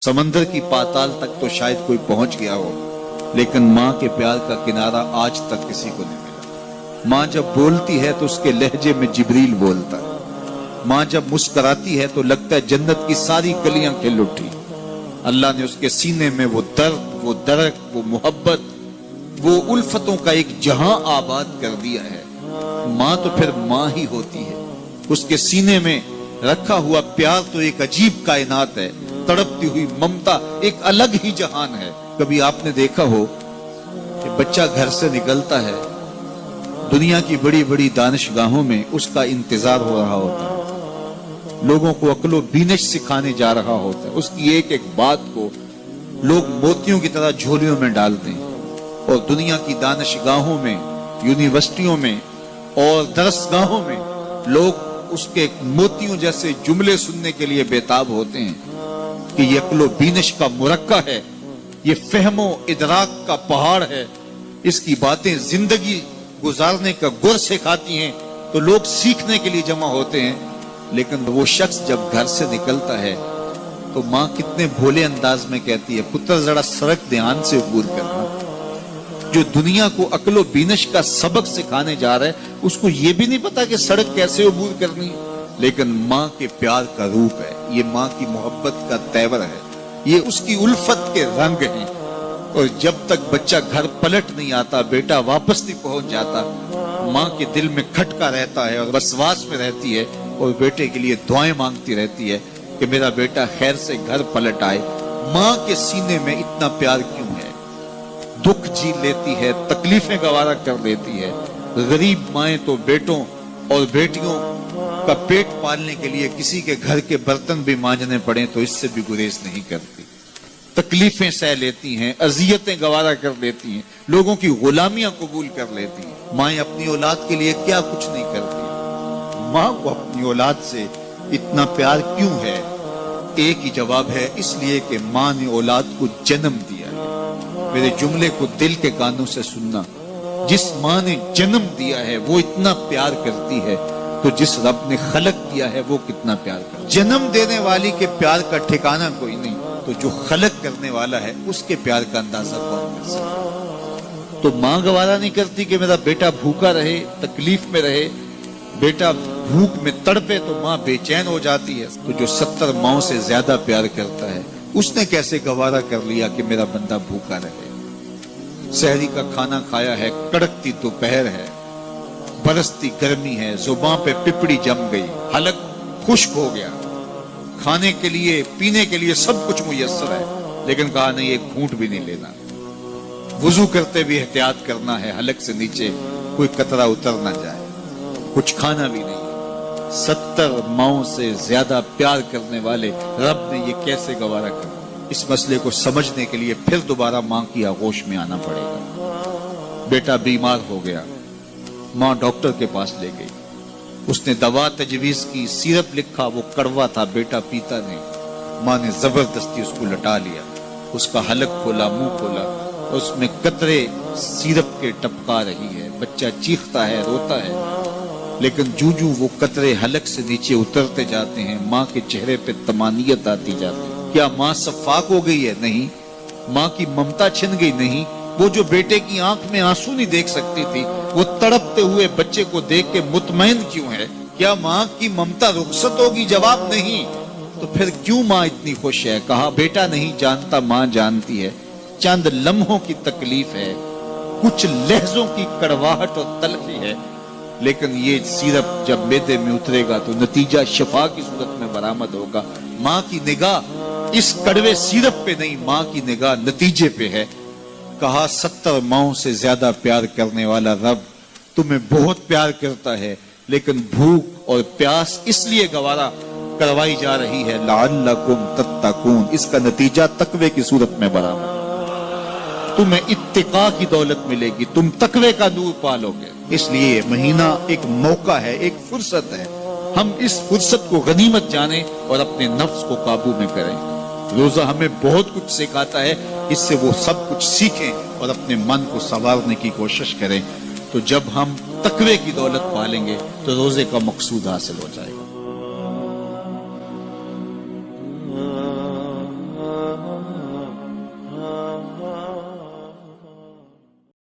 समंदर की पाताल तक तो शायद कोई पहुंच गया हो, लेकिन माँ के प्यार का किनारा आज तक किसी को नहीं मिला। माँ जब बोलती है तो उसके लहजे में जिब्रील बोलता है। माँ जब मुस्कुराती है तो लगता है जन्नत की सारी गलियां खिल उठी। अल्लाह ने उसके सीने में वो दर्द, वो दरक, वो मोहब्बत, वो उल्फतों का एक जहां आबाद कर दिया है। माँ तो फिर माँ ही होती है। उसके सीने में रखा हुआ प्यार तो एक अजीब कायनात है। तड़पती हुई ममता एक अलग ही जहान है। कभी आपने देखा हो कि बच्चा घर से निकलता है, दुनिया की बड़ी बड़ी दानिशगाहों में उसका इंतजार हो रहा होता है, लोगों को अक्लो बीनिश सिखाने जा रहा होता है। उसकी एक एक बात को लोग मोतियों की तरह झोलियों में डालते हैं और दुनिया की दानिशगाहों में, यूनिवर्सिटियों में और दरसगाहों में लोग उसके मोतियों जैसे जुमले सुनने के लिए बेताब होते हैं कि ये अक्लो बीनिश का मुरक्का है, ये फहमो इदराक का पहाड़ है, इसकी बातें जिंदगी गुजारने का गुर सिखाती हैं। तो लोग सीखने के लिए जमा होते हैं, लेकिन वो शख्स जब घर से निकलता है तो माँ कितने भोले अंदाज में कहती है, पुत्र जरा सड़क ध्यान से अबूर करना। जो दुनिया को अक्लो बीनिश का सबक सिखाने जा रहा है उसको ये भी नहीं पता कि सड़क कैसे अबूर करनी है, लेकिन माँ के प्यार का रूप है, ये माँ की मोहब्बत का तेवर है, ये उसकी उल्फत के रंग हैं। और जब तक बच्चा घर पलट नहीं आता, बेटा वापस नहीं पहुंच जाता, माँ के दिल में खटका रहता है और वसवास में रहती है और बेटे के लिए दुआएं मांगती रहती है कि मेरा बेटा खैर से घर पलट आए। माँ के सीने में इतना प्यार क्यों है? दुख झेल लेती है, तकलीफें गवारा कर लेती है। गरीब माएं तो बेटों और बेटियों का पेट पालने के लिए किसी के घर के बर्तन भी मांजने पड़े तो इससे भी गुरेज नहीं करती। तकलीफें सह लेती हैं, अजियतें गवारा कर लेती हैं, लोगों की गुलामियां कबूल कर लेती हैं। माएं अपनी औलाद के लिए क्या कुछ नहीं करती। माँ को अपनी औलाद से इतना प्यार क्यों है? एक ही जवाब है, इसलिए कि माँ ने औलाद को जन्म दिया है। मेरे जुमले को दिल के कानों से सुनना, जिस माँ ने जन्म दिया है वो इतना प्यार करती है तो जिस रब ने खलक किया है वो कितना प्यार करता है। जन्म देने वाली के प्यार का ठिकाना कोई नहीं, तो जो खलक करने वाला है उसके प्यार का अंदाजा कौन कर सकता? तो माँ गवारा नहीं करती कि मेरा बेटा भूखा रहे, तकलीफ में रहे, बेटा भूख में तड़पे तो माँ बेचैन हो जाती है। तो जो 70 माओं से ज्यादा प्यार करता है उसने कैसे गवारा कर लिया कि मेरा बंदा भूखा रहे? सहरी का खाना खाया है, कड़कती दोपहर है, बरसती गर्मी है, जुबान पे पिपड़ी जम गई, हलक खुश्क हो गया, खाने के लिए पीने के लिए सब कुछ मुयस्सर है, लेकिन कहा नहीं एक घूंट भी नहीं लेना। वुजू करते भी एहतियात करना है, हलक से नीचे कोई कतरा उतर ना जाए, कुछ खाना भी नहीं। 70 माओं से ज्यादा प्यार करने वाले रब ने ये कैसे गवारा कर? इस मसले को समझने के लिए फिर दोबारा माँ की आगोश में आना पड़ेगा। बेटा बीमार हो गया, माँ डॉक्टर के पास ले गई, उसने दवा तजवीज की, सिरप लिखा, वो कड़वा था, बेटा पीता नहीं। माँ ने जबरदस्ती उसको लटा लिया, उसका हलक खोला, मुंह खोला, उसमें कतरे सिरप के टपका रही है। बच्चा चीखता है, रोता है, लेकिन जूजू वो कतरे हलक से नीचे उतरते जाते हैं, माँ के चेहरे पे तमानियत आती जाती है। क्या माँ सफाक हो गई है? नहीं। माँ की ममता छिन गई? नहीं। वो जो बेटे की आंख में आंसू नहीं देख सकती थी, वो तड़पते हुए बच्चे को देख के मुतमईन क्यों है? क्या माँ की ममता रुखसत होगी? जवाब नहीं। तो फिर क्यों माँ इतनी खुश है? कहा बेटा नहीं जानता, माँ जानती है। चंद लम्हों की तकलीफ है, कुछ लहजों की कड़वाहट और तलखी है, लेकिन ये सिरप जब मैदे में उतरेगा तो नतीजा शिफा की सूरत में बरामद होगा। माँ की निगाह इस कड़वे सिरप पे नहीं, माँ की निगाह नतीजे पे है। कहा 70 माओं से ज्यादा प्यार करने वाला रब तुम्हें बहुत प्यार करता है, लेकिन भूख और प्यास इसलिए गवारा करवाई जा रही है लअल्लकुम तत्तकून, इसका नतीजा तकवे की सूरत में बराबर। तुम्हें इत्तिका की दौलत मिलेगी, तुम तकवे का नूर पालोगे। इसलिए महीना एक मौका है, एक फुर्सत है। हम इस फुर्सत को गनीमत जाने और अपने नफ्स को काबू में करें। रोजा हमें बहुत कुछ सिखाता है, इससे वो सब कुछ सीखें और अपने मन को संवारने की कोशिश करें। तो जब हम तकवे की दौलत पालेंगे तो रोजे का मकसूद हासिल हो जाएगा।